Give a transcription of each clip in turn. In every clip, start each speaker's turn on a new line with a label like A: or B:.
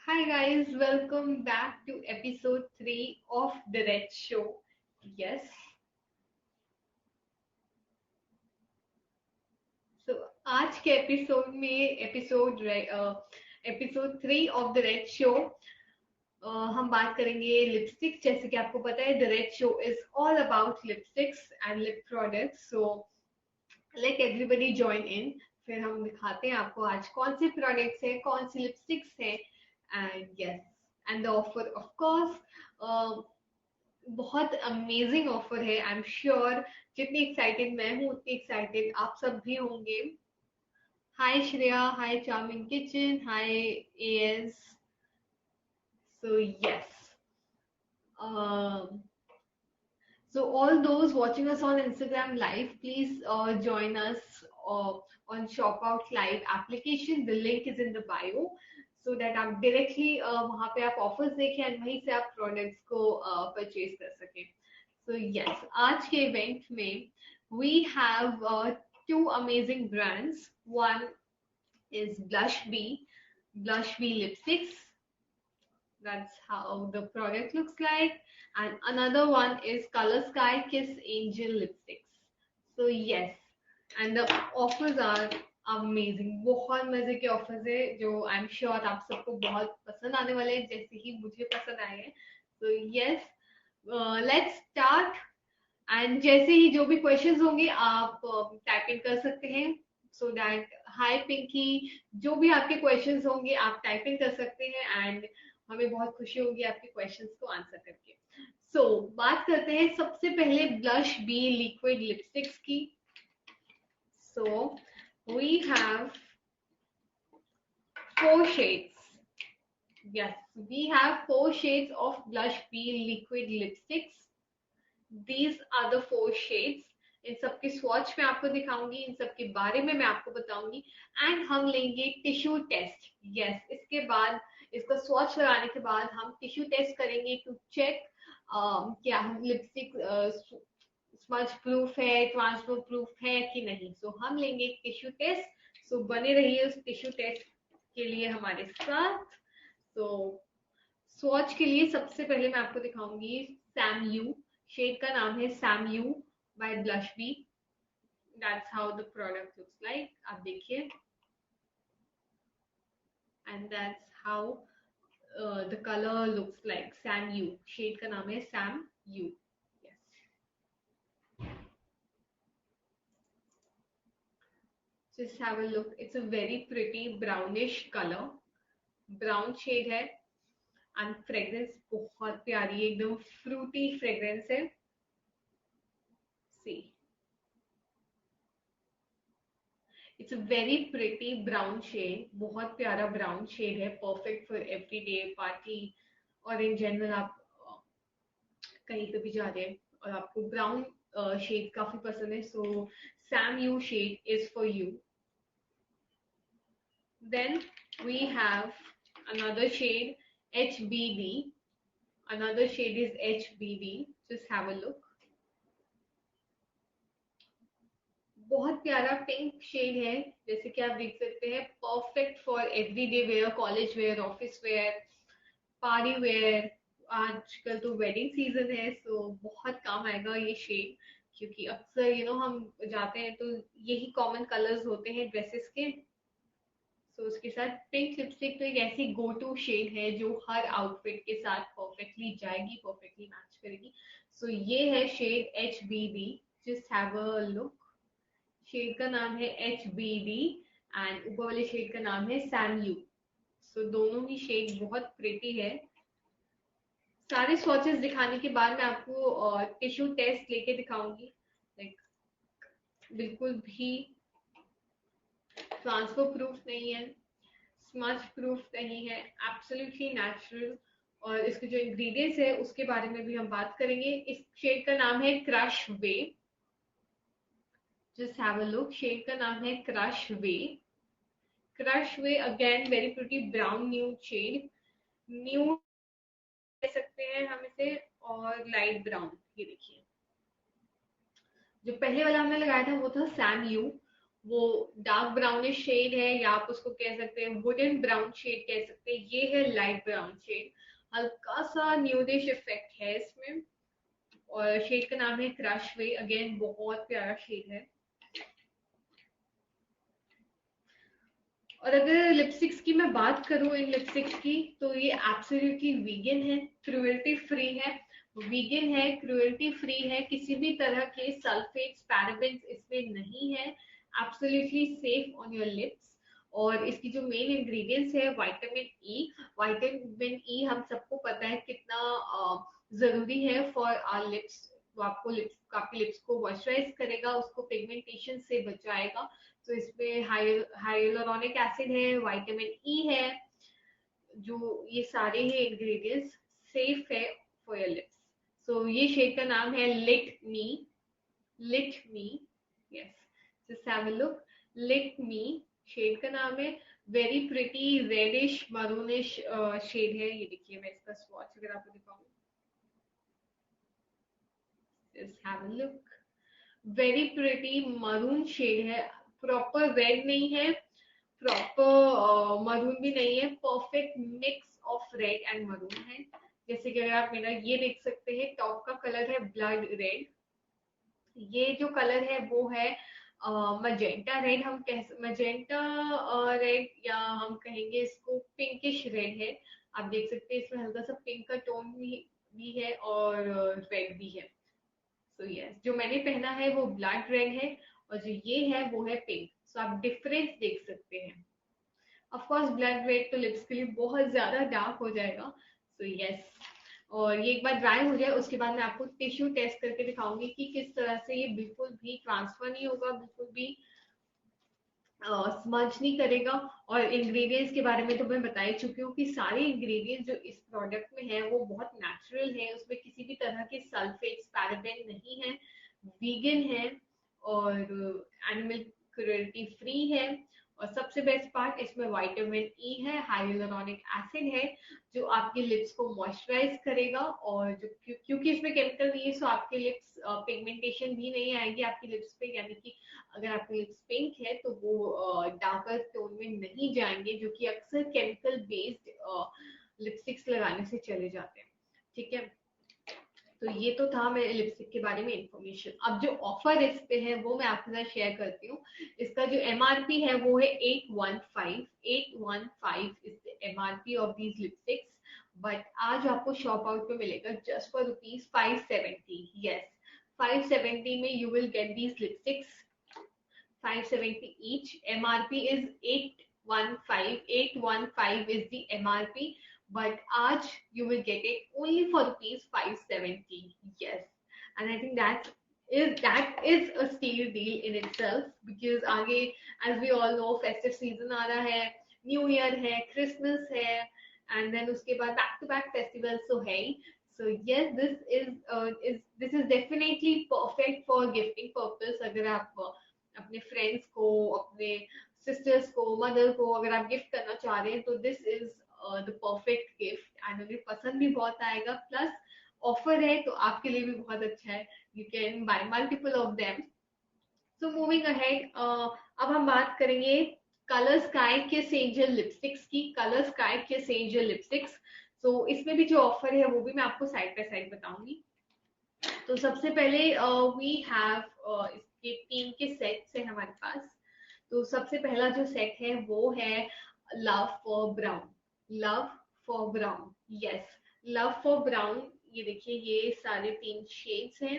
A: Hi guys, welcome back to episode 3 of The Red Show. Yes, so आज के episode में episode 3 of the red show हम बात करेंगे लिपस्टिक। जैसे कि आपको पता है the red show is all about lipsticks and lip products, so let everybody join in. फिर हम दिखाते हैं आपको आज कौन से प्रोडक्ट्स हैं, कौन सी लिपस्टिक्स हैं, and yes and the offer of course बहुत अमेजिंग ऑफर है। आई एम श्योर जितनी एक्साइटेड मैं हूँ उतनी एक्साइटेड आप सब भी होंगे। Hi Shreya, hi charming kitchen, hi A S. So yes, so all those watching us on Instagram Live, please join us on Shopout Live application. The link is in the bio, so that आप directly वहाँ पे आप offers देखें and वहीं से आप products को purchase कर सकें. So yes, आज के event में we have two amazing brands. One is Blush Bee, Blush Bee lipsticks. That's how the product looks like. And another one is Color Sky Kiss Angel lipsticks. So yes, and the offers are amazing. बहुत मजे के offers है जो I'm sure आप सबको बहुत पसंद आने वाले हैं, जैसे ही मुझे पसंद आए हैं. So yes, let's start. And जैसे ही जो भी क्वेश्चंस होंगे आप टाइप इन कर सकते हैं, सो दैट हाय पिंकी, जो भी आपके क्वेश्चंस होंगे आप टाइप इन कर सकते हैं एंड हमें बहुत खुशी होगी आपके क्वेश्चंस को आंसर करके। सो बात करते हैं सबसे पहले ब्लश बी लिक्विड लिपस्टिक्स की। So we have 4 shades. Yes, we have 4 shades of blush bee liquid lipsticks. These are the 4 shades. इन सबके स्वॉच मैं आपको दिखाऊंगी, इन सब के बारे में मैं आपको बताऊंगी एंड हम लेंगे टिश्यू टेस्ट। यस, इसके बाद इसका स्वॉच लगाने के बाद हम टिश्यू टेस्ट करेंगे टू चेक क्या लिपस्टिक स्मज प्रूफ है, ट्रांसफर प्रूफ है कि नहीं। सो हम लेंगे एक टिश्यू टेस्ट। सो बने रहिए उस टिश्यू टेस्ट के लिए हमारे साथ। सो स्वॉच के लिए सबसे पहले मैं आपको दिखाऊंगी सैम यू। शेड का नाम है Sam you by blush Bee. That's how the product looks like, आप देखिए। And that's how the colour looks like, Sam you. Shade का नाम है Sam you. Just have a look. It's a very pretty brownish color. Brown shade है and fragrance बहुत प्यारी है, एकदम फ्रूटी फ्रेग्रेंस है। See, it's a very pretty brown shade, बहुत प्यारा ब्राउन शेड है, परफेक्ट फॉर एवरीडे पार्टी और इन जनरल आप कहीं पे भी जा रहे हैं और आपको ब्राउन शेड काफी पसंद है, so Sam you shade is for you. Then we have another shade, HBD. Another shade is HBD. Just have a look. बहुत प्यारा पिंक शेड है, जैसे कि आप देख सकते हैं, perfect for everyday wear, college wear, office wear, party wear. आजकल तो वेडिंग सीजन है, सो बहुत काम आएगा ये शेड, क्योंकि अक्सर हम जाते हैं तो यही कॉमन कलर्स होते हैं ड्रेसेस के। सो उसके साथ पिंक लिपस्टिक तो एक ऐसी गो टू शेड है जो हर आउटफिट के साथ परफेक्टली जाएगी, परफेक्टली मैच करेगी। सो ये है shade HBD। Just have a look. Shade का नाम है HBD एंड ऊपर वाले शेड का नाम है सैम यू। सो दोनों ही शेड बहुत प्रिटी है। सारे स्वॉचेस दिखाने के बाद मैं आपको टिश्यू टेस्ट लेके दिखाऊंगी। लाइक बिल्कुल भी ट्रांसफर प्रूफ नहीं है, स्मच प्रूफ नहीं है, एब्सोल्युटली नेचुरल। और इसके जो इंग्रेडिएंट्स है उसके बारे में भी हम बात करेंगे। इस शेड का नाम है crush way. Just have a look. Shade का नाम है crush way. Crush way again very pretty brown nude shade, nude कह सकते हैं हम इसे, और लाइट ब्राउन। ये देखिए, जो पहले वाला हमने लगाया था वो था सैम यू, वो डार्क ब्राउनिश शेड है, या आप उसको कह सकते हैं वुडन ब्राउन शेड कह सकते हैं। ये है लाइट ब्राउन शेड, हल्का सा न्यूडिश इफेक्ट है इसमें, और शेड का नाम है क्रश वे। अगेन बहुत प्यारा शेड है। और अगर लिपस्टिक्स की मैं बात करूं, इन लिपस्टिक्स की, तो ये एब्सोल्युटली वीगन है, क्रुएल्टी फ्री है। वीगन है, क्रुएल्टी फ्री है, किसी भी तरह के सल्फेट्स पैराबेन्स इसमें नहीं है। Absolutely safe on your lips. और इसकी जो मेन इंग्रेडिएंट्स है विटामिन ई। विटामिन ई हम सबको पता है कितना जरूरी है फॉर आवर लिप्स। वो आपको लिप्स, आपके लिप्स को मॉइस्चराइज करेगा, उसको पिगमेंटेशन से बचाएगा। तो इसमें हाइलुरोनिक एसिड है, विटामिन ई है, जो ये सारे ही इंग्रेडिएंट्स सेफ है फॉर योर लिप्स। सो ये शेड का नाम है lit me. Lit me, yes, just have a look. Lit me shade का नाम है। Very pretty reddish maroonish shade है। ये देखिए, मैं इसका स्वॉच अगर आपको दिखाऊं, just have a look. Very pretty maroon shade है, प्रॉपर रेड नहीं है, प्रॉपर मरून भी नहीं है, perfect mix of red and maroon है। जैसे कि अगर आप मेरा ये देख सकते हैं, टॉप का कलर है ब्लड रेड, ये जो कलर है वो है मजेंटा रेड। हम कह मजेंटा रेड, या हम कहेंगे इसको पिंकिश रेड है। आप देख सकते हैं इसमें हल्का सा पिंक का टोन भी है और रेड भी है। सो यस, जो मैंने पहना है वो ब्लड रेड है, और जो ये है वो है पिंक। सो आप डिफरेंस देख सकते हैं। ऑफ कोर्स ब्लड रेड तो लिप्स के लिए बहुत ज्यादा डार्क हो जाएगा। सो यस, और ये एक बार ड्राई हो जाए उसके बाद मैं आपको टिश्यू टेस्ट करके दिखाऊंगी कि किस तरह से ये बिल्कुल भी ट्रांसफर नहीं होगा, बिल्कुल भी स्मज नहीं करेगा। और इंग्रेडिएंट्स के बारे में तो मैं बता ही चुकी हूँ कि सारे इंग्रेडिएंट्स जो इस प्रोडक्ट में है वो बहुत नेचुरल है, उसमें किसी भी तरह के सल्फेट्स पैराबेन नहीं है, वीगन है, और एनिमल क्रुएल्टी फ्री है। और सबसे बेस्ट पार्ट, इसमें विटामिन ई है, हाइलुरोनिक एसिड है, जो आपके लिप्स को मॉइस्चराइज करेगा। और जो क्योंकि इसमें केमिकल नहीं है, सो आपके लिप्स पिगमेंटेशन भी नहीं आएगी आपकी लिप्स पे, यानी कि अगर आपके लिप्स पिंक है तो वो डार्कर टोन में नहीं जाएंगे, जो कि अक्सर केमिकल बेस्ड लिपस्टिक्स लगाने से चले जाते हैं। ठीक है, तो ये तो था मेरे लिपस्टिक के बारे में इंफॉर्मेशन। अब जो ऑफर इस पे है वो मैं आपके साथ शेयर करती हूँ। इसका जो एमआरपी है वो है 815 is the MRP of these lipsticks. But आज आपको शॉप आउट पे मिलेगा जस्ट फॉर ₹570। यस, 570 में you will get these lipsticks, 570 each. MRP is 815. 815 is the MRP, but Aaj you will get it only for ₹570. Yes, and I think that is a steal deal in itself, because आगे, as we all know, festive season आ रहा है, New Year है, Christmas है, and then उसके बाद back to back festivals तो है ही. So yes, this is definitely perfect for gifting purpose. अगर आप अपने फ्रेंड्स को, अपने सिस्टर्स को, मदर को अगर आप गिफ्ट करना चाह रहे हैं, तो this is the perfect gift, and उन्हें पसंद भी बहुत आएगा। प्लस ऑफर है तो आपके लिए भी बहुत अच्छा है, you can buy multiple of them. So moving ahead, अब हम बात करेंगे कलर स्काई के सेंजल लिपस्टिक्स की। कलर स्काई के सेंजल लिपस्टिक्स, तो इसमें भी जो ऑफर है वो भी मैं आपको साइड बाय साइड बताऊंगी। तो सबसे पहले वी हैव इसके 3 के सेट्स है हमारे पास। तो सबसे पहला जो सेट है वो है love for brown. Love for brown, yes, love for brown. ये देखिए, ये सारे 3 शेड्स हैं।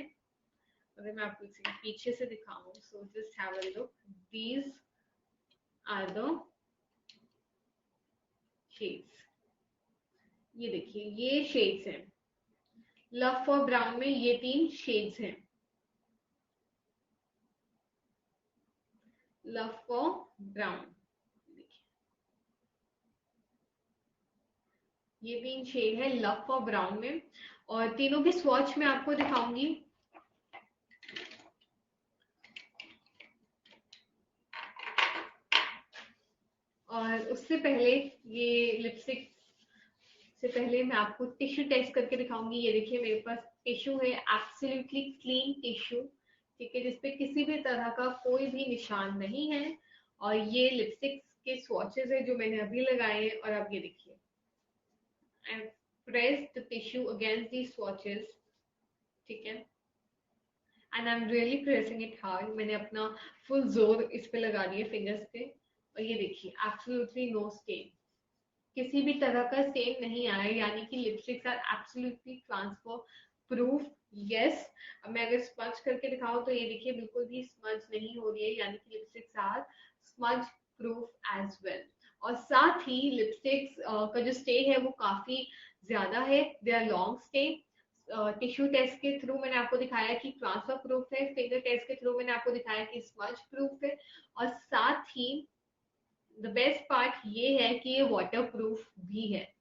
A: अगर मैं आपको इसे पीछे से दिखाऊं, so just have a look, these are the shades. ये देखिए, ये शेड्स हैं। लव फॉर ब्राउन में ये 3 शेड्स हैं। लव फॉर ब्राउन, ये 3 शेड है लव फॉर ब्राउन में, और तीनों के स्वॉच में आपको दिखाऊंगी। और उससे पहले, ये लिपस्टिक से पहले मैं आपको टिश्यू टेस्ट करके दिखाऊंगी। ये देखिए, मेरे पास टिश्यू है, एब्सोल्युटली क्लीन टिश्यू। ठीक है, जिसपे किसी भी तरह का कोई भी निशान नहीं है। और ये लिपस्टिक्स के स्वॉचेस है जो मैंने अभी लगाए हैं, और अब ये देखिए, आई press the tissue against the swatches, ठीक है, and I am really pressing it hard. मैंने अपना फुल जोर इस पे लगा दिया फिंगर्स पे, और ये देखिए एब्सोल्युटली नो स्टेन, किसी भी तरह का स्टेन नहीं आया, यानी कि lipsticks are absolutely transfer proof. Yes, अब मैं अगर स्मज करके दिखाऊं तो ये देखिए बिल्कुल भी स्मज नहीं हो रही है, यानी कि lipsticks are smudge proof as well. और साथ ही लिपस्टिक्स का जो स्टे है वो काफी ज्यादा है, they are long stay. Tissue test के थ्रू मैंने आपको दिखाया कि ट्रांसफर प्रूफ है, फिंगर टेस्ट के थ्रू मैंने आपको दिखाया कि स्मज प्रूफ है, और साथ ही द बेस्ट पार्ट ये है कि ये वाटर प्रूफ भी है।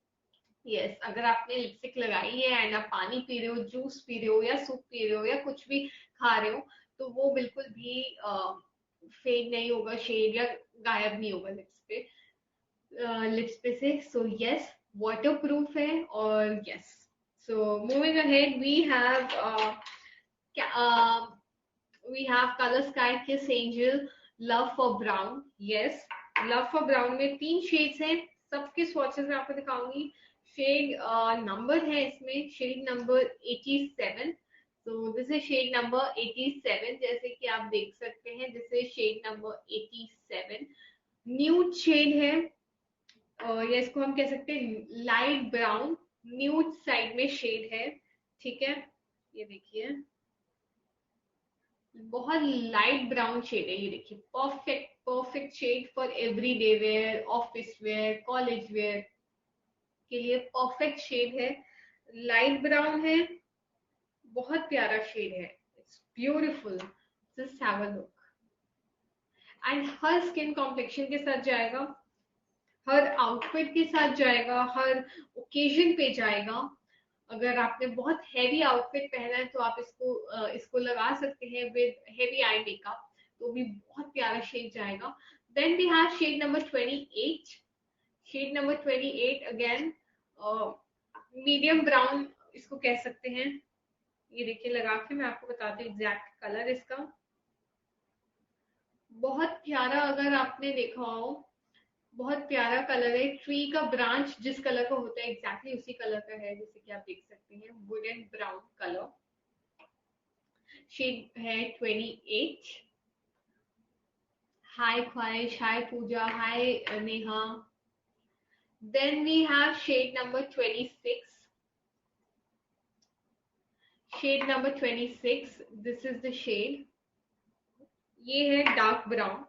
A: यस, अगर आपने लिपस्टिक लगाई है एंड आप पानी पी रहे हो, जूस पी रहे हो, या सूप पी रहे हो, या कुछ भी खा रहे हो, तो वो बिल्कुल भी फेड नहीं होगा, शेड या गायब नहीं होगा लिप्स पे से। सो यस, वाटर प्रूफ है। और yes, so moving ahead we have Color Sky Kiss Angel, Love for Brown. Yes, Love for Brown में 3 शेड्स हैं, सबके स्वॉचेस मैं आपको दिखाऊंगी। शेड नंबर है इसमें, शेड नंबर 87। तो दिस इज शेड नंबर 87, जैसे कि आप देख सकते हैं, this is shade number 87। Nude shade है, या इसको हम कह सकते हैं लाइट ब्राउन, न्यूड साइड में शेड है, ठीक है। ये देखिए बहुत लाइट ब्राउन शेड है, ये देखिए perfect perfect shade for everyday wear, office wear, college wear के लिए परफेक्ट शेड है। लाइट ब्राउन है, बहुत प्यारा शेड है, it's beautiful, just have a look. And हर स्किन कॉम्प्लेक्शन के साथ जाएगा, हर आउटफिट के साथ जाएगा, हर ओकेजन पे जाएगा। अगर आपने बहुत हैवी आउटफिट पहना है तो आप इसको लगा सकते हैं विद हेवी आई मेकअप, तो भी बहुत प्यारा शेड जाएगा। Then we have shade number 28। Shade number 28 again medium brown इसको कह सकते हैं। ये देखिए लगा के मैं आपको बताती हूँ एग्जैक्ट कलर इसका, बहुत प्यारा। अगर आपने देखा हो, बहुत प्यारा कलर है, ट्री का ब्रांच जिस कलर का होता है एग्जैक्टली उसी कलर का है, जैसे कि आप देख सकते हैं, वुडन ब्राउन कलर। शेड है 28। Hi Khwahish, hi Pooja, hi Neha. Then we have shade number 26। Shade number 26, this is the shade, ये है dark brown.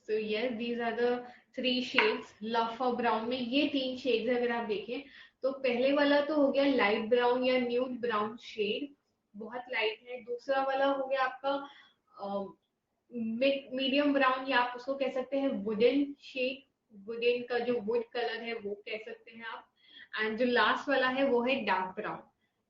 A: So yes, these are the 3 shades. Love for brown में ये 3 शेड्स है। अगर आप देखें तो पहले वाला तो हो गया लाइट ब्राउन या न्यूड ब्राउन शेड, बहुत लाइट है। दूसरा वाला हो गया आपका मीडियम ब्राउन, या आप उसको कह सकते हैं वुडन शेड, वुडन का जो वुड कलर है वो कह सकते हैं आप। एंड जो लास्ट वाला है वो है डार्क ब्राउन,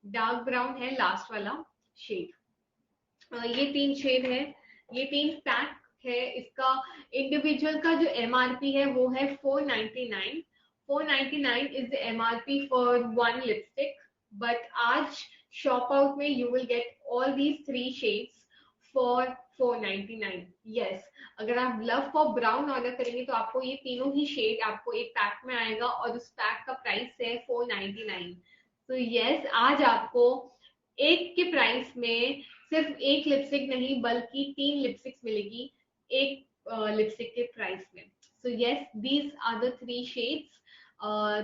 A: डार्क ब्राउन है लास्ट वाला शेड। ये 3 शेड है, ये 3 पैक है। इसका इंडिविजुअल का जो एमआरपी है वो है 499। 499 is the MRP for one lipstick, but आज शॉप आउट में you will get all these 3 shades for 499। Yes, अगर आप लव फॉर ब्राउन ऑर्डर करेंगे तो आपको ये तीनों ही शेड आपको एक पैक में आएगा, और उस पैक का प्राइस है 499। तो यस, आज आपको एक के प्राइस में सिर्फ एक लिपस्टिक नहीं बल्कि 3 लिपस्टिक्स मिलेगी एक लिपस्टिक के प्राइस में। So yes, these are the 3 shades.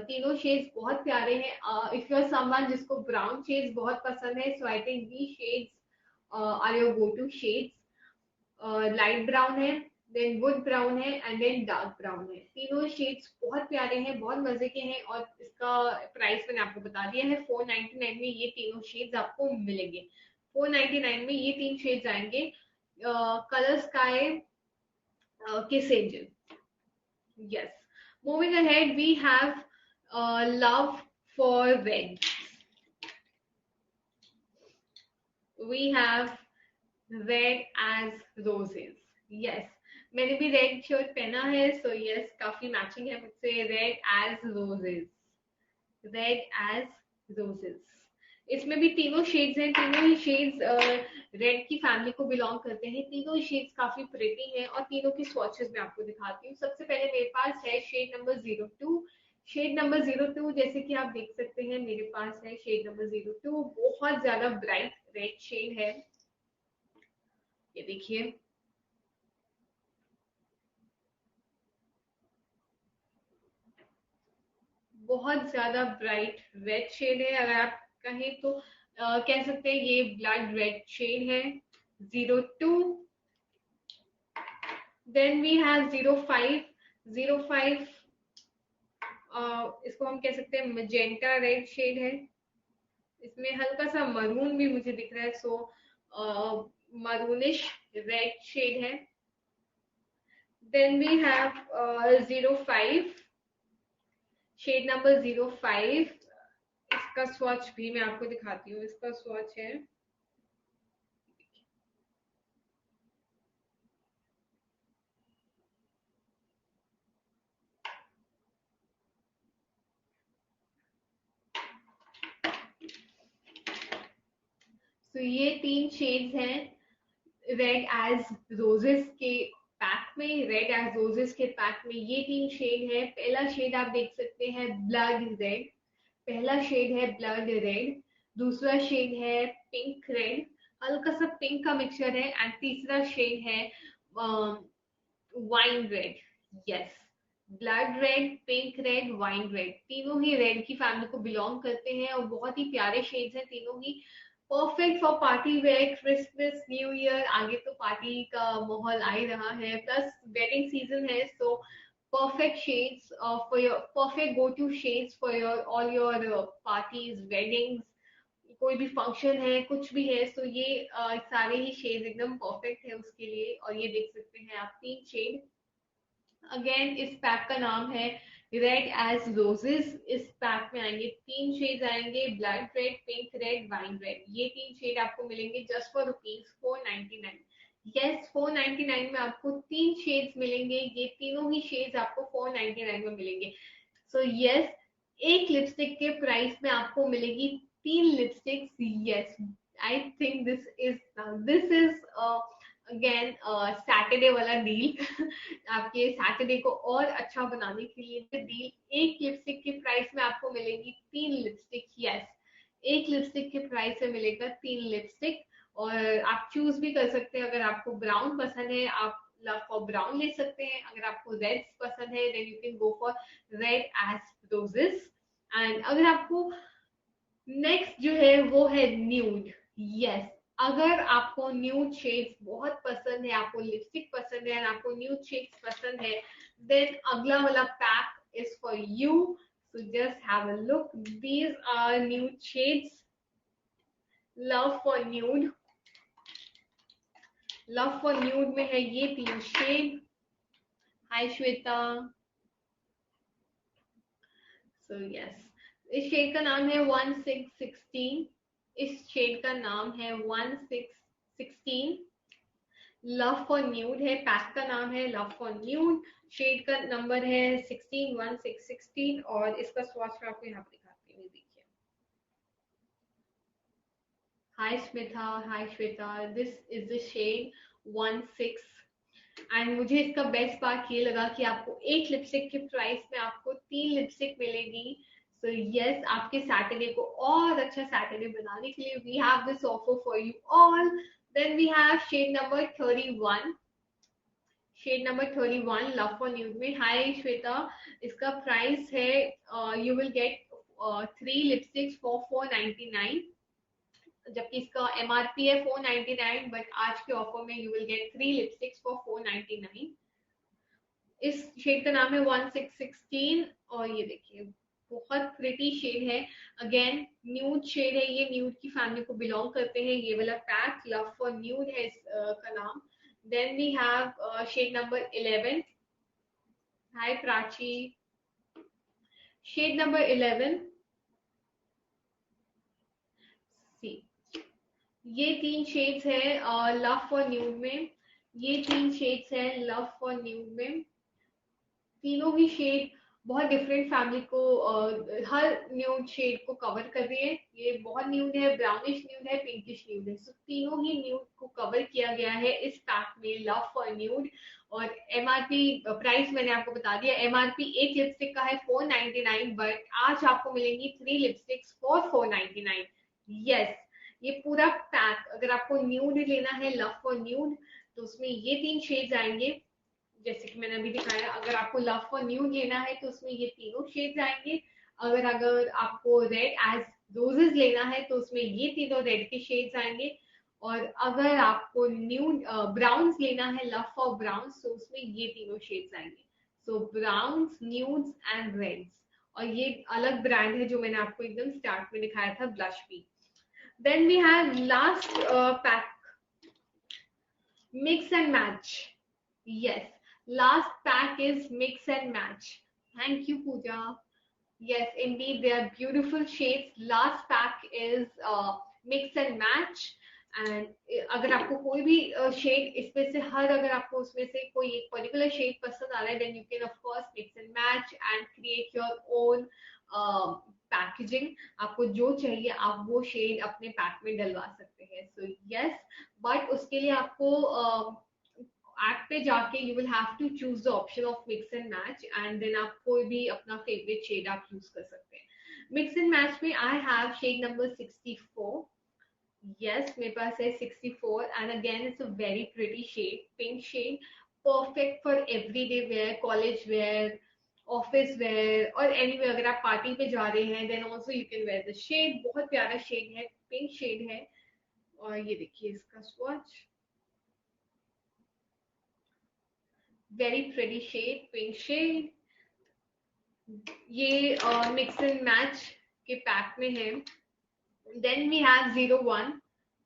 A: तीनों शेड्स बहुत प्यारे हैं। इफ यू आर समवन जिसको ब्राउन शेड्स बहुत पसंद है, so I think these shades are your go to shades. Light brown है, देन वुड ब्राउन है, एंड देन डार्क ब्राउन है। तीनों शेड्स बहुत प्यारे हैं, बहुत मजे के हैं, और इसका प्राइस मैंने आपको बता दिया है 499 में ये तीनों शेड्स आपको मिलेंगे। 499 में ये 3 शेड्स आएंगे। Colour sky kiss angel. Yes, moving ahead we have love for red, we have red as roses. Yes, मैंने भी रेड शर्ट पहना है, सो यस काफी मैचिंग है मुझसे। Red as roses, red as roses. इसमें भी तीनों शेड्स हैं, तीनों ही शेड्स रेड की फैमिली को बिलोंग करते हैं। तीनों ही शेड्स काफी प्रिटी हैं और तीनों की स्वॉचेस मैं आपको दिखाती हूँ। सबसे पहले मेरे पास है शेड नंबर 02। शेड नंबर 02 जैसे कि आप देख सकते हैं मेरे पास है शेड नंबर 02। बहुत ज्यादा ब्राइट रेड शेड है, ये देखिए। बहुत ज्यादा ब्राइट रेड शेड है, अगर आप कहें तो कह सकते हैं ये ब्लड रेड शेड है। 02। Then we have 05। 05 इसको हम कह सकते हैं मजेंटा रेड शेड है। इसमें हल्का सा मरून भी मुझे दिख रहा है, सो मरूनिश रेड शेड है। Then we have 05। Shade number 05। इसका स्वॉच भी मैं आपको दिखाती हूँ, इसका स्वॉच है। तो ये तीन शेड्स हैं रेड एज रोजेस के पैक में। रेड एज रोजेस के पैक में ये तीन शेड है। पहला शेड आप देख सकते हैं ब्लड रेड, पहला शेड है ब्लड रेड। दूसरा शेड है पिंक रेड, हल्का सा पिंक का मिक्सचर है। एंड तीसरा शेड है wine red. Yes, blood red, pink red, wine red, तीनों ही रेड की फैमिली को बिलोंग करते हैं और बहुत ही प्यारे शेड्स हैं तीनों ही। Perfect for party wear, Christmas, new year, आगे तो पार्टी का माहौल आ ही रहा है, प्लस वेडिंग सीजन है। सो perfect shades for your perfect go-to shades for your all your parties, weddings, कोई भी फंक्शन है, कुछ भी है, तो ये सारे ही शेड एकदम परफेक्ट है उसके लिए। और ये देख सकते हैं आप तीन शेड। अगेन इस पैक का नाम है रेड एज रोजेस। इस पैक में आएंगे तीन शेड्स आएंगे, blood red, pink red, wine red. ये तीन शेड आपको मिलेंगे जस्ट फॉर ₹499। यस, 499 में आपको तीन शेड्स मिलेंगे। ये तीनों ही शेड्स आपको 499 में मिलेंगे। सो यस, एक लिपस्टिक के प्राइस में आपको मिलेगी तीन lipsticks. Yes, I think this is again Saturday वाला डील। आपके सैटरडे को और अच्छा बनाने के लिए डील। एक लिपस्टिक के प्राइस में आपको मिलेगी तीन लिपस्टिक। यस, एक लिपस्टिक के प्राइस में मिलेगा तीन लिपस्टिक। और आप चूज भी कर सकते हैं, अगर आपको ब्राउन पसंद है आप लव फॉर ब्राउन ले सकते हैं। अगर आपको रेड पसंद है then you can go for red as roses. And अगर आपको नेक्स्ट जो है वो है न्यूड। यस, अगर आपको न्यूड शेड्स बहुत पसंद है, आपको लिपस्टिक पसंद है, आपको न्यूड शेड्स पसंद है, देन अगला वाला pack is for you. So just have a look, these are nude shades. Love for nude, love for nude में है ये तीन shade. Hi Shweta. So yes, इस शेड का नाम है 1616। इस शेड का नाम है 1616। लव फॉर न्यूड है, पैक का नाम है लव फॉर न्यूड। शेड का नंबर है 16 और इसका स्वॉच मैं आपको यहाँ पे दिखाती हूँ, देखिए। Hi Smita, hi Shweta, this is the shade 16। And मुझे इसका बेस्ट पार्ट ये लगा कि आपको एक लिपस्टिक के प्राइस में आपको तीन लिपस्टिक मिलेगी। सो यस, आपके सैटरडे को और अच्छा सैटरडे बनाने के लिए we have this offer for you all. Then we have shade number 31। Shade number 31 love for nude में। हाय श्वेता, इसका प्राइस है you will get three lipsticks for 499, जबकि इसका एमआरपी है 499, बट आज के ऑफर में you will get three lipsticks for 499। इस शेड का नाम है 1616 और ये देखिए बहुत प्रिटी शेड है। अगेन न्यूड शेड है, ये न्यूड की फैमिली को बिलोंग करते हैं। ये वाला पैक लव फॉर न्यूड है का नाम। Then we have shade number 11। Hi Prachi. Shade number 11 C, ये तीन शेड्स है लव फॉर न्यूड में। ये 3 शेड्स हैं लव फॉर न्यूड में। तीनों ही शेड बहुत डिफरेंट फैमिली को हर न्यूड शेड को कवर कर रही है। ये बहुत न्यूड है, ब्राउनिश न्यूड है, पिंकिश न्यूड है। सो तीनों ही न्यूड को कवर किया गया है इस पैक में लव फॉर न्यूड। और एमआरपी प्राइस मैंने आपको बता दिया। एमआरपी एक लिपस्टिक का है 499, बट आज आपको मिलेंगी 3 लिपस्टिक्स फॉर 499। यस, ये पूरा पैक अगर आपको न्यूड लेना है लव फॉर न्यूड तो उसमें ये 3 शेड्स आएंगे जैसे कि मैंने अभी दिखाया। अगर आपको लव फॉर न्यूड लेना है तो उसमें ये तीनों शेड्स आएंगे। अगर अगर आपको रेड एज रोजेस लेना है तो उसमें ये तीनों रेड के शेड्स आएंगे। और अगर आपको न्यूड ब्राउन्स लेना है लव फॉर ब्राउन्स तो उसमें ये तीनों शेड्स आएंगे। सो ब्राउन्स, न्यूड्स एंड रेड्स। और ये अलग ब्रांड है जो मैंने आपको एकदम स्टार्ट में दिखाया था, ब्लश भी। Then we have last pack, mix and match. Yes, last pack is mix and match. Thank you, Pooja. Yes, indeed, they are beautiful shades. Last pack is mix and match. And अगर आपको कोई भी shade इसमें से हर अगर आपको उसमें से कोई एक पर्टिकुलर शेड पसंद आ रहा है then you can of course mix and match and create your own packaging. आपको जो चाहिए आप वो शेड अपने पैक में डलवा सकते हैं। सो यस, बट उसके लिए आपको ऐप पे जाके you will have to choose the option of mix and match and then आप कोई भी अपना फेवरेट शेड आप यूज कर सकते हैं। मिक्स एंड मैच में I have shade number 64। Yes, मेरे पास है 64 and again it's a very pretty shade, pink shade, perfect for everyday wear, college wear, office wear और anywhere। अगर आप पार्टी पे जा रहे हैं then also you can wear the shade। बहुत प्यारा शेड है, पिंक शेड है। और ये देखिए इसका swatch, very pretty shade, pink shade. ये मिक्स एंड मैच के पैक में है। Then we have 01।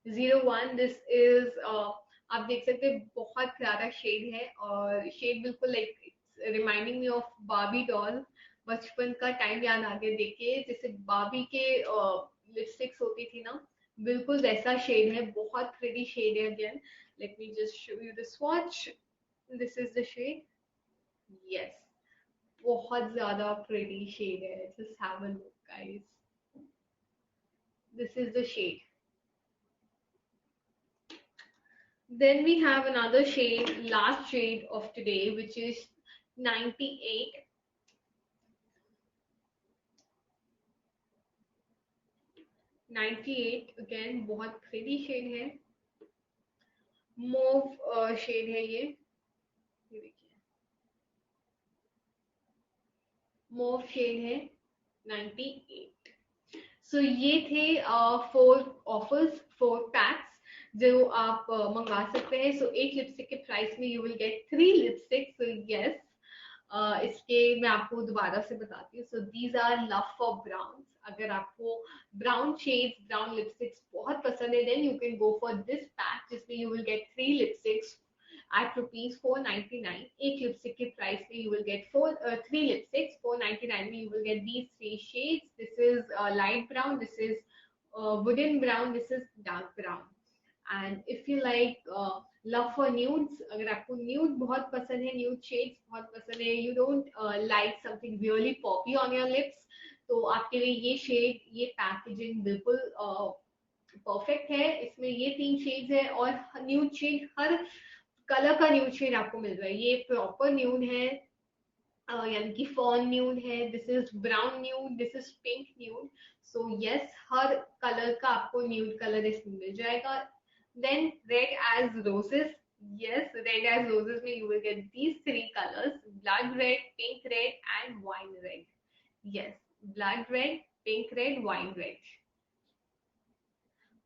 A: 01 this is आप देख सकते हैं बहुत प्यारा शेड है और शेड बिल्कुल like reminding me of Barbie doll. बचपन का टाइम याद आ गया देख के, जैसे बार्बी के लिपस्टिक्स होती थी ना, बिल्कुल वैसा शेड है। बहुत प्रिटी शेड है। Again let me just show you the swatch. This is the shade. Yes, बहुत ज्यादा प्रिटी शेड है। Just have a look guys, this is the shade। Then we have another shade, last shade of today, which is 98। 98 again बहुत pretty shade है। Move shade है ये देखिए, move shade है 98। सो ये थे 4 ऑफर्स, 4 पैक्स जो आप मंगा सकते हैं। सो एक लिपस्टिक के प्राइस में you will get 3 lipstick. So yes, इसके मैं आपको दोबारा से बताती हूँ। So these are love for brown. अगर आपको ब्राउन शेड्स, ब्राउन लिपस्टिक्स बहुत पसंद है then you can go for this pack जिसमें you will get 3 lipsticks at rupees 499। एक लिपस्टिक के प्राइस में you will get 3 lipsticks 499 में you will get these 3 shades। this is light brown, this is wooden brown, this is dark brown। and if you like love for nudes, अगर आपको nude बहुत पसंद है, nude shades बहुत पसंद है, you don't like something really poppy on your lips, तो आपके लिए ये शेड, ये पैकेजिंग बिल्कुल परफेक्ट है। इसमें ये 3 शेड्स है और न्यूड शेड, हर कलर का न्यूड शेड आपको मिल रहा है। ये प्रॉपर न्यूड है, यानी कि फॉन न्यूड है। This is brown nude, this is pink nude. So yes, हर कलर का आपको न्यूड कलर इसमें मिल जाएगा। Then red as roses. Yes, red as roses में you will get these 3 colours, blood red, pink red and wine red. Yes, blood red, pink red, wine red.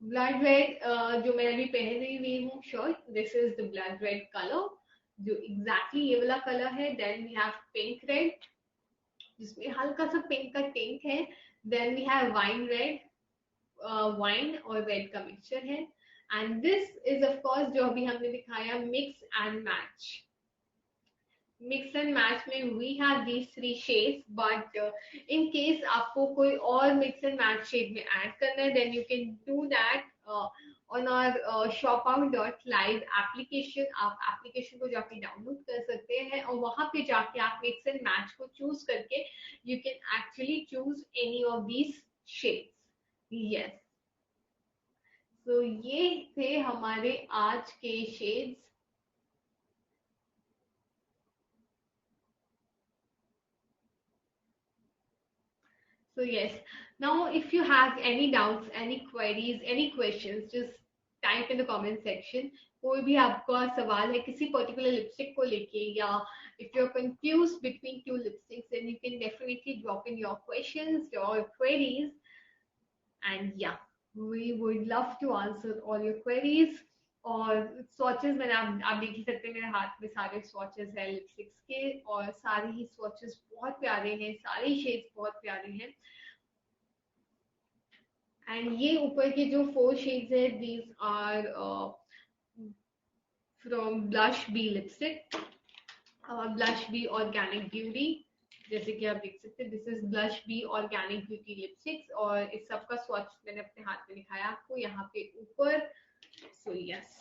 A: Blood red जो मैं अभी पहन रही हूँ shirt, this is the blood red colour, जो exactly ये वाला कलर है। Then we have pink red जिसमें हल्का सा पिंक का टिंट है। Then we have wine red, wine और रेड का मिक्सचर है। And this is of course जो अभी हमने दिखाया, mix and match. Mix and match में we have these 3 shades, but in case आपको कोई और मिक्स एंड मैच शेड में ऐड करना है, then you can do that on our shopout.live application. आप एप्लीकेशन को जाके डाउनलोड कर सकते हैं और वहां पे जाके आप मिक्स एंड मैच को चूज करके you can actually choose any of these shades. Yes, तो ये थे हमारे आज के shades. So yes, now if you have any doubts, any queries, any questions, just type in the comment section. कोई भी आपका सवाल है किसी पर्टिकुलर लिपस्टिक को लेके, या if you're confused between two lipsticks, then you can definitely drop in your questions, your queries, and yeah, we would love to answer all your queries. और swatches मैंने आप देख ही सकते हैं, मेरे हाथ में सारे swatches हैं लिपस्टिक्स के, और सारे ही swatches बहुत प्यारे हैं, सारे शेड्स बहुत प्यारे हैं. एंड ये ऊपर के जो 4 शेड्स है, these are from blush Bee lipstick, blush Bee organic beauty. जैसे कि आप देख सकते हैं, this is blush Bee organic beauty lipsticks, और इस सब का स्वॉच मैंने अपने हाथ में दिखाया आपको यहाँ पे ऊपर. So yes,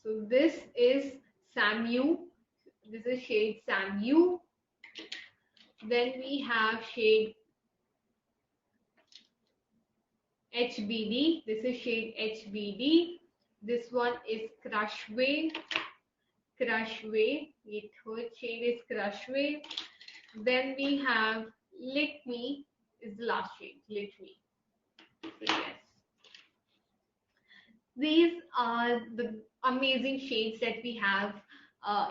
A: so this is Samu. This is shade Samu. Then we have shade HBD. This is shade HBD. This one is Crush Wave. Crush Wave. The third shade is Crush Wave. Then we have Lit Me is the last shade. Lit Me. So yes, these are the amazing shades that we have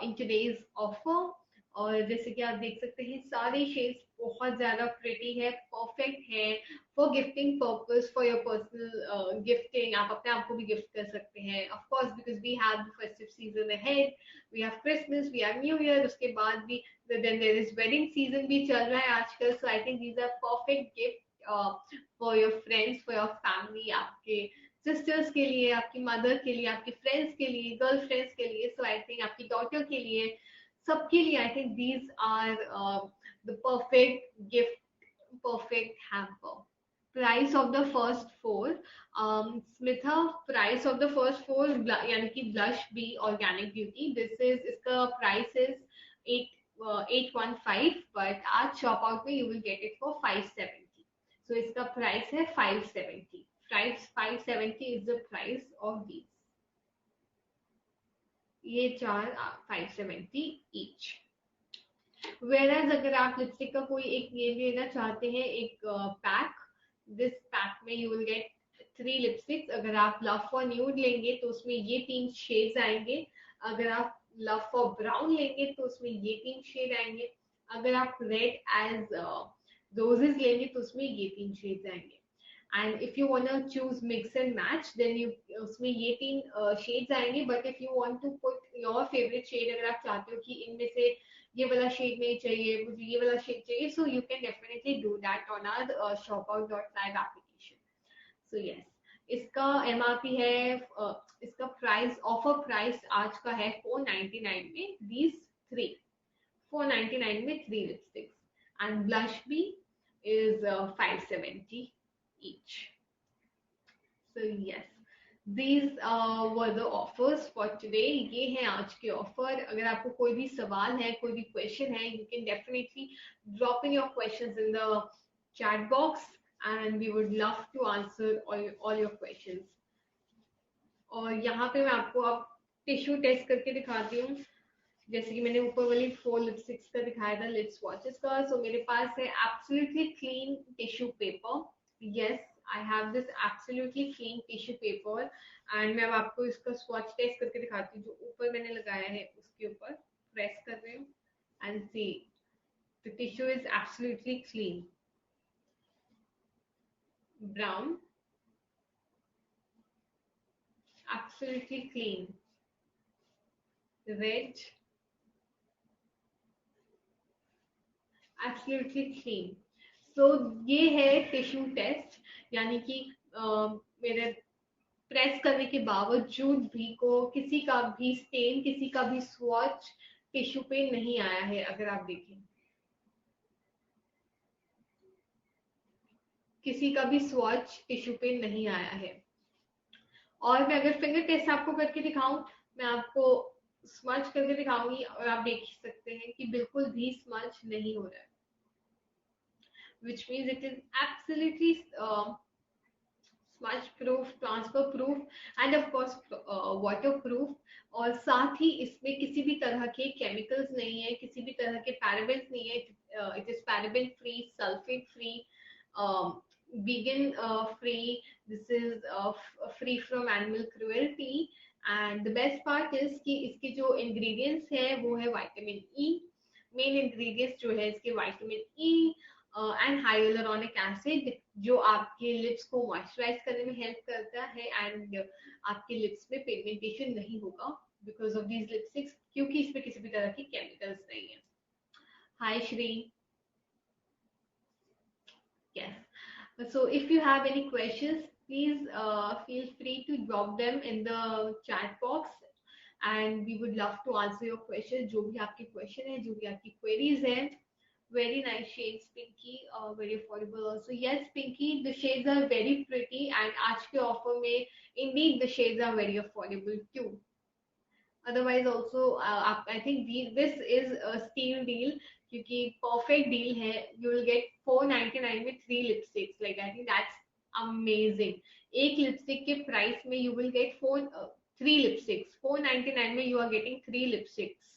A: in today's offer. और जैसे कि आप देख सकते हैं, सारे shades बहुत ज्यादा प्रिटी है, परफेक्ट है for gifting purpose, for your personal gifting. आप अपने आप को भी गिफ्ट कर सकते हैं, of course, because we have the festive season ahead. We have Christmas, we have new year, उसके बाद भी then there is wedding season भी चल रहा है आजकल. So I think these are perfect gift for your friends, for your family, आपके sisters के लिए, आपकी मदर के लिए, आपके फ्रेंड्स के लिए, गर्ल फ्रेंड्स के लिए. सो आई थिंक आपकी डॉटर के लिए, सबके लिए I think these are the perfect gift, perfect hamper. Price of the first four. Smitha, price of the first four, यानी कि blush B organic beauty. This is इसका price is 815, but आज shop out में you will get it for 570. So इसका price है 570. Price 570 is the price of these. ये चार 570 each. Whereas अगर आप लिपस्टिक का कोई एक ये लेना चाहते हैं, एक पैक, दिस पैक में यू विल गेट 3 लिपस्टिक्स. अगर आप लव फॉर न्यूड लेंगे तो उसमें ये 3 शेड्स आएंगे. अगर आप लव फॉर ब्राउन लेंगे तो उसमें ये 3 शेड आएंगे. अगर आप रेड एज रोजेस लेंगे तो उसमें ये 3 शेड्स आएंगे. And if you want to choose mix and match, then you उसमें ये 3 शेड्स आएंगे. But if you want to put your favourite shade, अगर आप चाहते हो कि इनमें से ये वाला शेड नहीं चाहिए, मुझे ये वाला शेड चाहिए, so you can definitely do that on our shopout.live application. So yes, इसका एमआरपी है, इसका प्राइस, ऑफर प्राइस आज का है 499 में दीज 3, 499 में 3 लिपस्टिक्स. एंड ब्लश भी is 570 each. So yes, these were the offers for today. ये हैं आज के ऑफर. अगर आपको कोई भी सवाल है, कोई भी क्वेश्चन है, you can definitely drop in your questions in the chat box and we would love to answer all your questions. और यहाँ पे मैं आपको अब टिश्यू टेस्ट करके दिखाती हूँ. जैसे कि मैंने ऊपर वाली 4 लिपस्टिक्स का दिखाया था, लिप स्वॉचेस का. सो मेरे पास है absolutely clean tissue paper. Yes, I have this absolutely clean tissue paper. And मैं अब आपको इसका स्वॉच टेस्ट करके दिखाती हूँ. जो ऊपर मैंने लगाया है उसके ऊपर प्रेस कर रही हूँ and see the tissue is absolutely clean. Brown, absolutely clean. Red, absolutely clean. So ये है टिश्यू टेस्ट, यानी कि मेरे प्रेस करने के बावजूद भी को किसी का भी स्टेन, किसी का भी स्वॉच टिश्यू पे नहीं आया है। अगर आप देखें, किसी का भी स्वॉच टिश्यू पे नहीं आया है। और मैं अगर फिंगर टेस्ट आपको करके दिखाऊं, मैं आपको स्मच करके दिखाऊंगी और आप देख सकते हैं कि बिल्कुल भी स्मच नहीं हो रहा है, which means it is absolutely smudge proof, transfer proof and of course waterproof। और साथ ही इसमें किसी भी तरह के केमिकल्स नहीं है, किसी भी तरह के पैराबेन्स नहीं है। It is paraben free, sulphate free, vegan free, this is free from animal cruelty। And the best part is कि इसके जो इंग्रेडिएंट्स है वो है विटामिन ई। मेन इंग्रेडिएंट्स जो है इसके vitamin E and hyaluronic acid, जो आपके लिप्स को मॉइस्चराइज करने में हेल्प करता है एंड आपके लिप्स में पिगमेंटेशन नहीं होगा बिकॉज ऑफ दीज लिपस्टिक्स, क्योंकि इसमें किसी भी तरह की केमिकल्स नहीं है। Hi Shri, yes. So if you have any questions, please feel free to drop them in the chat box and we would love to answer your questions। जो भी आपके क्वेश्चन है, जो भी आपकी queries है। Very nice shades, Pinky, very affordable also। Yes, Pinky, the shades are very pretty and आज के offer में indeed the shades are very affordable too। Otherwise also I think this is a steal deal, क्योंकि perfect deal है। You will get 499 में 3 lipsticks, like I think that's amazing। एक lipstick के price में you will get 3 lipsticks, 499 में you are getting 3 lipsticks।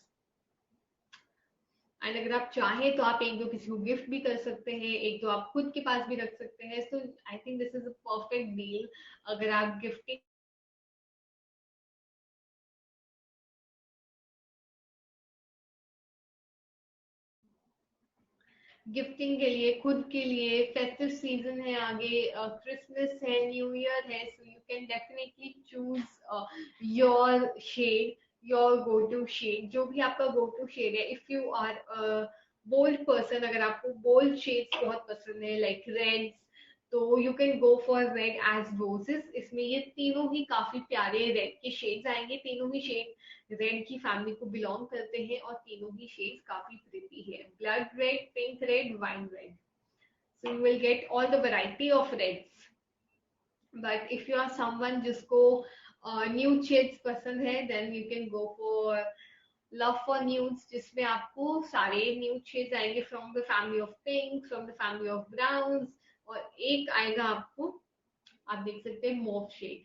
A: And अगर आप चाहें तो आप एक दो किसी को गिफ्ट भी कर सकते हैं, एक दो आप खुद के पास भी रख सकते हैं। So I think this is a perfect deal. अगर आप गिफ्टिंग गिफ्टिंग के लिए, खुद के लिए, फेस्टिव सीजन है आगे, क्रिसमस है, न्यू ईयर है, so you can definitely choose your shade, your go to shade, जो भी आपका गो टू शेड है। If you are bold person, अगर आपको बोल्ड शेड्स बहुत पसंद है लाइक रेड्स, तो you can go for red as roses. इसमें ये तीनों ही काफी प्यारे रेड के शेड्स आएंगे। तीनों ही शेड रेड की फैमिली को बिलोंग करते हैं और तीनों ही शेड्स काफी प्रिटी है। Blood red, pink red, wine red, so you will get all the variety of reds. But if you are someone जिसको न्यू शेड्स पसंद है, then you can go for love for nudes, जिसमें आपको सारे nude shades आएंगे from the family of pink, from the family of browns, और एक आएगा आपको, आप देख सकते हैं मोव शेड,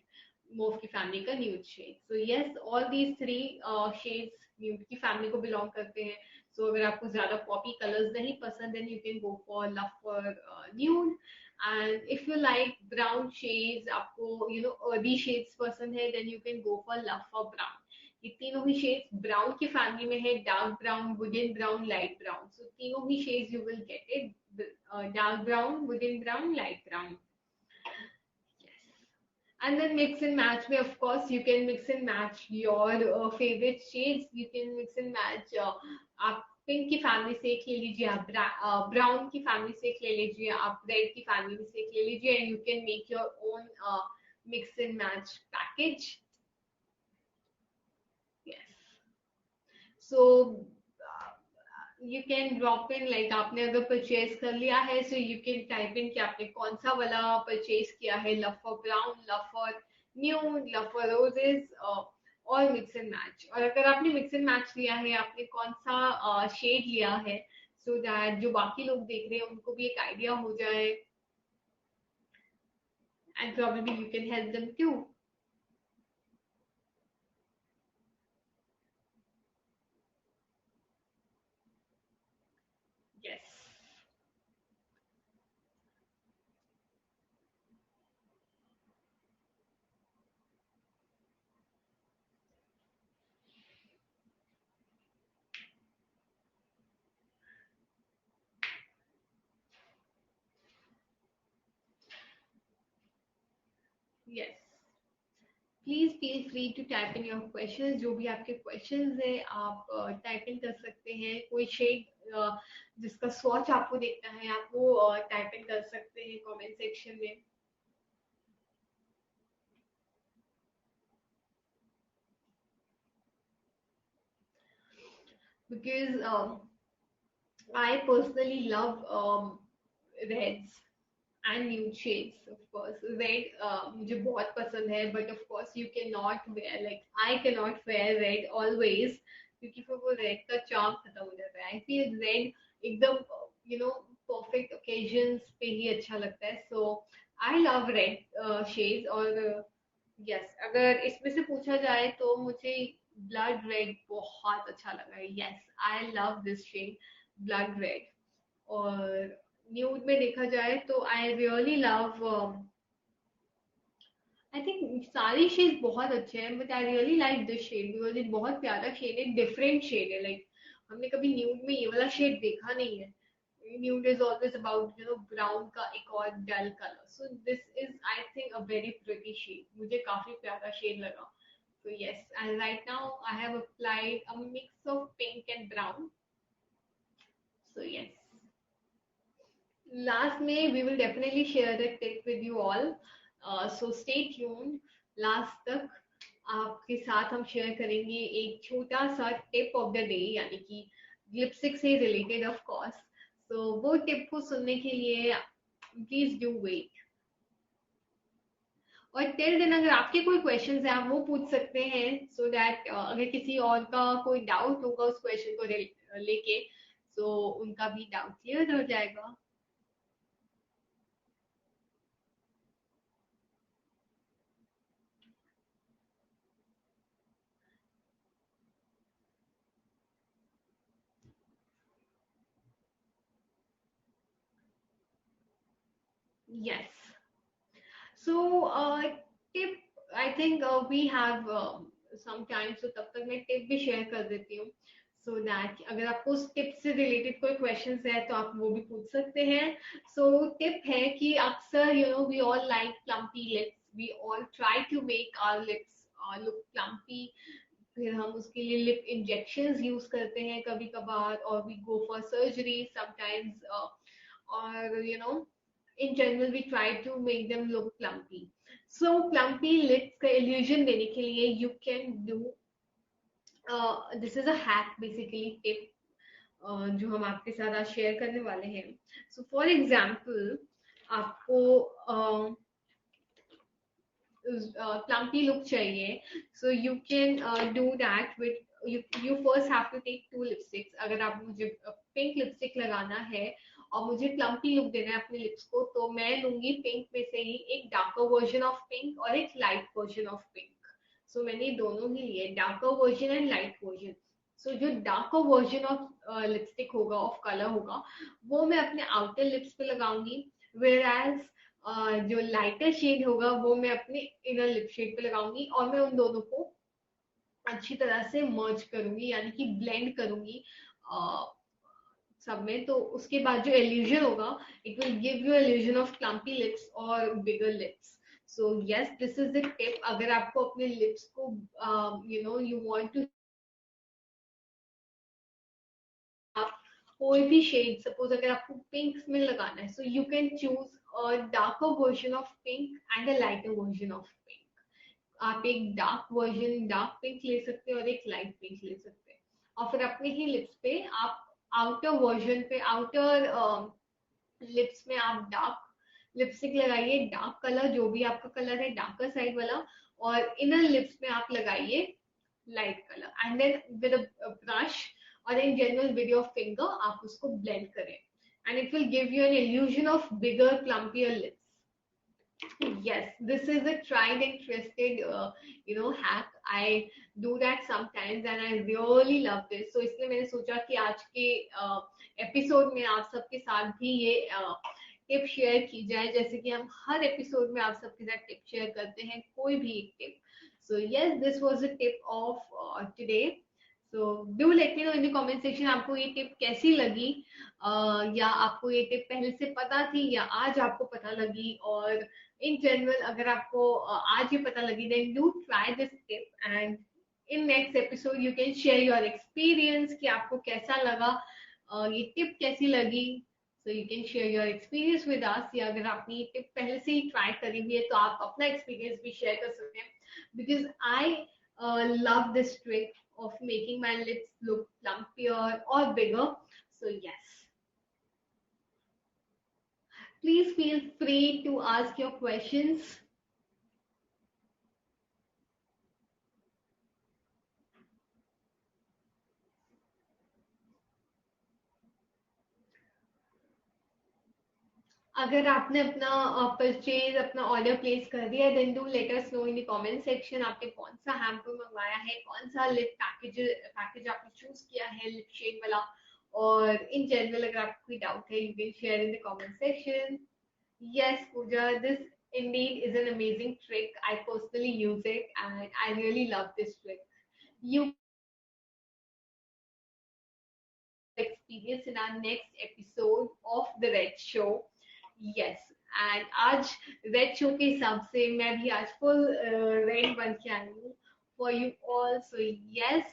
A: मोव की फैमिली का nude shade. So yes, all these three shades nude की फैमिली को बिलोंग करते हैं। सो अगर आपको ज्यादा पॉपी कलर्स नहीं पसंद, then you can go for love for nude. And if you like brown shades, आपको यू नो अर्दी शेड्स पसंद है, then you can go for love for brown. ये तीनों ही शेड्स ब्राउन की फैमिली में है, dark brown, wooden brown, light brown. So तीनों ही shades you will get it, dark brown, wooden brown, light brown. And then mix and match में of course you can mix and match your favorite shades। You can mix and match, आप pink की family से एक ले लीजिए, आप brown की family से एक ले लीजिए, आप रेड की फैमिली से एक ले लीजिए, and you can make your own mix and match package. Yes, so you can drop in, like आपने अगर परचेज कर लिया है, so you can type in कि आपने कौन सा वाला परचेज किया है, love for brown, love for nude, love for roses, और मिक्स एंड मैच। और अगर आपने मिक्स एंड मैच लिया है, आपने कौन सा शेड लिया है, सो दैट जो बाकी लोग देख रहे हैं उनको भी एक आइडिया हो जाए, and probably you can help them too. Yes, yes, please feel free to type in your questions. जो भी आपके क्वेश्चंस है आप टाइप इन कर सकते हैं। कोई शेड जिसका स्वॉच आपको देखना है, आप वो टाइप इन कर सकते हैं कमेंट सेक्शन में। because I personally love reds and nude shades. Of course red मुझे बहुत पसंद है, but of course you cannot wear, like I cannot wear red always, क्योंकि फिर वो red का charm खत्म हो जाता है. I feel red एकदम you know perfect occasions पे ही अच्छा लगता है. So I love red shades. और yes, अगर इसमें से पूछा जाए तो मुझे ब्लड रेड बहुत अच्छा लगा है. Yes, I love this shade, blood red. और न्यूड में देखा जाए तो I really love, I think सारी शेड बहुत अच्छे हैं, but I really like this shade because ये बहुत प्यारा शेड है, डिफरेंट शेड है. लाइक हमने कभी न्यूड में ये वाला शेड देखा नहीं है. Nude is always about brown का एक और dull colour. So this is I think a very pretty shade. मुझे काफी प्यारा शेड लगा. So yes, and right now I have applied a mix of pink and brown. So yes. Last में we will definitely share the tip with you all. So stay tuned. Last तक आपके साथ हम share करेंगे एक छोटा सा tip of the day, यानी कि लिपस्टिक से रिलेटेड ऑफ कोर्स. सो वो टिप को सुनने के लिए प्लीज डू वेट. और टिल दिन अगर आपके कोई क्वेश्चंस हैं आप वो पूछ सकते हैं, सो दैट अगर किसी और का कोई डाउट होगा उस क्वेश्चन को लेके, सो उनका भी डाउट क्लियर हो जाएगा. Yes. So, tip, I think we have some time, so तब तक मैं टिप भी शेयर कर देती हूँ, so that अगर आपको उस टिप से रिलेटेड कोई क्वेश्चंस है तो आप वो भी पूछ सकते हैं. So टिप है कि अक्सर we all like plumpy lips, we all try to make our lips look plumpy. फिर हम उसके लिए लिप इंजेक्शंस यूज करते हैं कभी कभार, और we go for surgery sometimes, और in general we try to make them look plumpy. So plumpy lips का illusion देने के लिए you can do this is a hack basically tip जो हम आपके साथ आज शेयर करने वाले हैं. So for example आपको plumpy look चाहिए, so you can do that with you first have to take two lipsticks. अगर आप मुझे पिंक लिपस्टिक लगाना है और मुझे प्लम्पी लुक देना है अपने लिप्स को, तो मैं लूंगी पिंक में से ही एक डार्कर वर्जन ऑफ पिंक और एक light version of pink. So मैंने दोनों ही लिए, darker version and light version. So जो डार्कर वर्जन ऑफ लिपस्टिक होगा, ऑफ कलर होगा, वो मैं अपने आउटर लिप्स पे लगाऊंगी. वेयर एज जो लाइटर शेड होगा वो मैं अपने इनर लिप शेड पे लगाऊंगी, और मैं उन दोनों को अच्छी तरह से मर्ज करूंगी, यानी कि ब्लेंड करूंगी सब में. तो उसके बाद जो इल्यूजन होगा, it will give you illusion of clumpy lips और bigger lips. So yes, this is the tip. अगर आपको अपने लिप्स को यू वांट टू कोई भी शेड, सपोज अगर आपको पिंक में लगाना है, so you can choose a darker version of pink and a lighter version of pink. आप एक डार्क वर्जन डार्क पिंक ले सकते हैं और एक लाइट पिंक ले सकते हैं, और फिर अपने ही लिप्स पे आप आउटर वर्जन पे, आउटर लिप्स में आप डार्क लिपस्टिक लगाइए, डार्क कलर जो भी आपका कलर है डार्कर साइड वाला, और इनर लिप्स में आप लगाइए light colour, and then with a brush और in general with your finger आप उसको ब्लेंड करें, and it will give you an illusion of bigger plumpier lips. Yes, this is a tried and trusted, hack. I do that sometimes and I really love this. So इसलिए मैंने सोचा कि आज के episode में आप सबके साथ भी ये टिप शेयर की जाए, जैसे कि हम हर एपिसोड में आप सबके साथ टिप शेयर करते हैं, कोई भी एक tip. So yes, this was a tip of today. So do let me know in the comment section आपको ये टिप कैसी लगी, या आपको ये टिप पहले से पता थी या आज आपको पता लगी. और इन जनरल अगर आपको आज ये पता लगी, then do try this tip and in next episode you can share your experience कि आपको कैसा लगा, ये टिप कैसी लगी. So you can share your experience with us, या अगर आपने ये टिप पहले से ही ट्राई करी हुई है तो आप अपना एक्सपीरियंस भी शेयर कर सकते हैं, because I love this trick of making my lips look plumpier or bigger. So yes, please feel free to ask your questions. अगर आपने अपना परचेज अपना ऑर्डर प्लेस कर दिया है then do let us know in the comment section आपने कौन सा हैम्पर मंगवाया है कौन सा लिप पैकेज आपने चूज किया है लिप शेड वाला और इन जनरल अगर आपको कोई डाउट है you can share in the comment section. Yes, Pooja, this indeed is an amazing trick. I personally use it and I really love this trick. You experience in our next episode of the Red Show. Yes, and आज Red Show के हिसाब से मैं भी आज full red बन के आई हूँ for you all. So yes,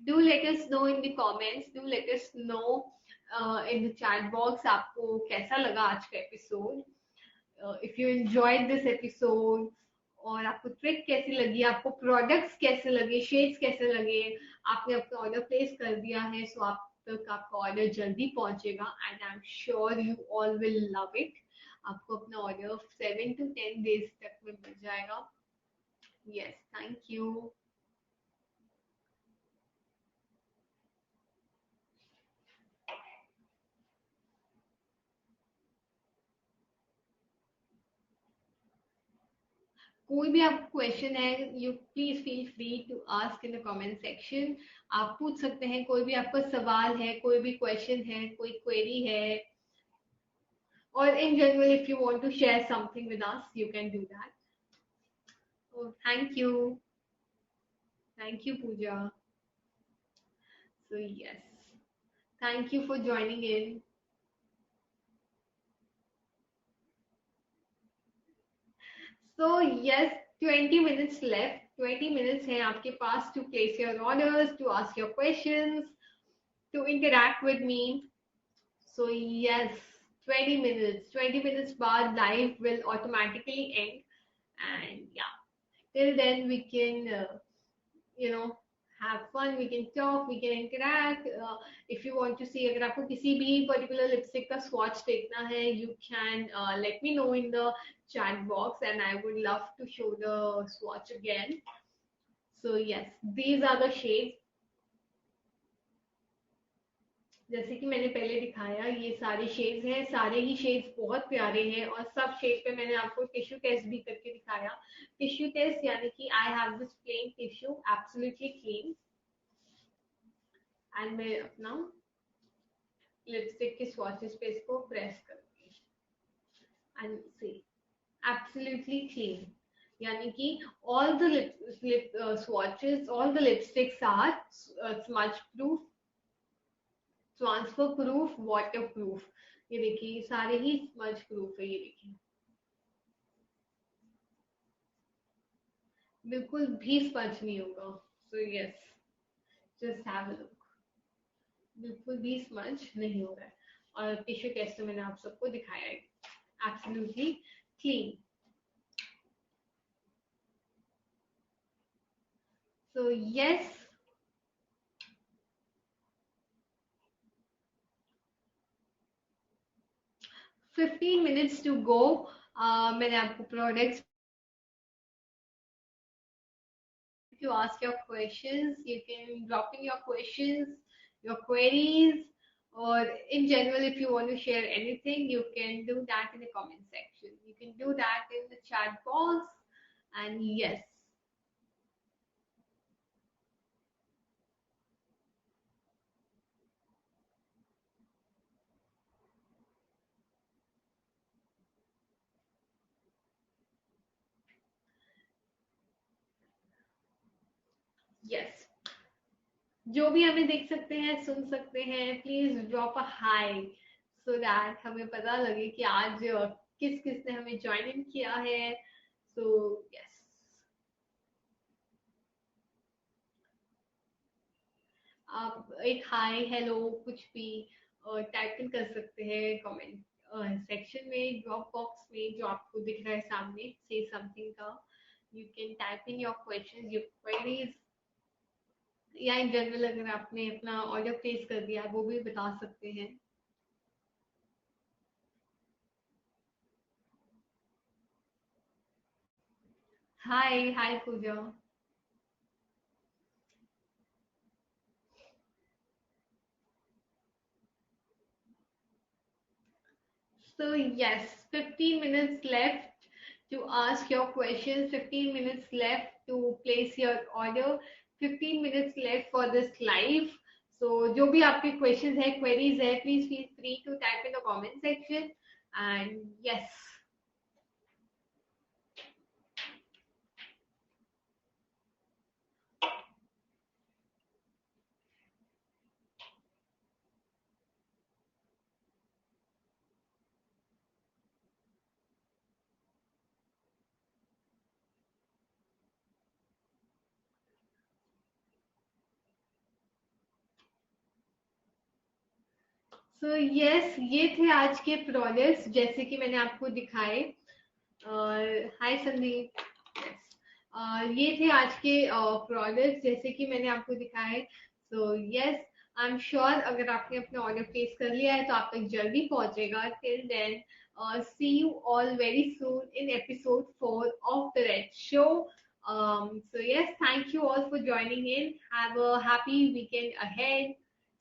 A: do let us know in the comments. Do let us know in the chat box आपको कैसा लगा आज का episode. If you enjoyed this episode और आपको ट्रिक कैसी लगी आपको प्रोडक्ट्स कैसे लगे शेड्स कैसे लगे आपने अपना ऑर्डर प्लेस कर दिया है सो आप तक आपका ऑर्डर जल्दी पहुंचेगा and I am sure you all will love it. आपको अपना ऑर्डर 7 to 10 days तक में मिल जाएगा. Yes, thank you. कोई भी आपको क्वेश्चन है you please feel free to ask in the comment section. आप पूछ सकते हैं कोई भी आपका सवाल है कोई भी क्वेश्चन है कोई क्वेरी है or in general if you want to share something with us you can do that. Oh, thank you Pooja. So yes, thank you for joining in. So yes, 20 minutes left. 20 minutes है आपके पास to place your orders, to ask your questions, to interact with me. So yes, 20 minutes. 20 minutes बाद live will automatically end. And yeah, till then we can, you know, have fun. We can talk. We can interact. If you want to see, अगर आपको किसी भी particular lipstick का swatch देखना है, you can let me know in the chat box, and I would love to show the swatch again. So yes, these are the shades. जैसे कि मैंने पहले दिखाया ये सारे शेड्स हैं सारे ही शेड्स बहुत प्यारे हैं और सब शेड पे मैंने आपको टिश्यू टेस्ट भी करके दिखाया. टिश्यू टेस्ट यानी कि I have this plain tissue absolutely clean and मैं अपना लिपस्टिक के स्वॉचेस पे इसको प्रेस करूंगी एंड सी एब्सोल्युटली क्लीन यानी कि all the lip swatches all the lipsticks are smudge proof transfer proof water proof. ये देखिए सारे ही स्मज प्रूफ है. ये देखिए बिल्कुल भी स्पंज नहीं होगा. So yes, just have a look. बिल्कुल भी स्मज नहीं हो रहा है और टिश्यू टेस्ट मैंने आप सबको दिखाया है absolutely clean. So yes, 15 minutes to go. मैंने आपको products to ask your questions. You can drop in your questions, your queries, or in general, if you want to share anything, you can do that in the comment section. You can do that in the chat box. And yes, yes. जो भी हमें देख सकते हैं सुन सकते हैं please drop a high so that हमें पता लगे कि आज किस किस ने हमें ज्वाइन इन किया है. सो यस, आप एक हाय हेलो कुछ भी टाइप इन कर सकते हैं कमेंट सेक्शन में ड्रॉप बॉक्स में जो आपको दिख रहा है सामने से समथिंग का. You can type in your questions, your queries, या इन जनरल अगर आपने अपना ऑर्डर प्लेस कर दिया है वो भी बता सकते हैं. हाय हाय पूजा. So yes, 15 minutes left to ask your questions, 15 minutes left to place your order, 15 minutes left for this live. So जो भी आपके questions है, queries है, please feel free to type in the comment section. And yes. So yes, ये थे आज के products जैसे कि मैंने आपको दिखाए. हाय संदीप. ये थे आज के प्रोडक्ट्स जैसे कि मैंने आपको दिखाए. So yes, I am sure अगर आपने अपना ऑर्डर प्लेस कर लिया है तो आप तक जल्दी पहुंचेगा. Till then, see you all very soon in episode 4 of the Red Show. So yes, thank you all for joining in. Have a happy weekend ahead.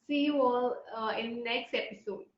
A: See you all in next episode.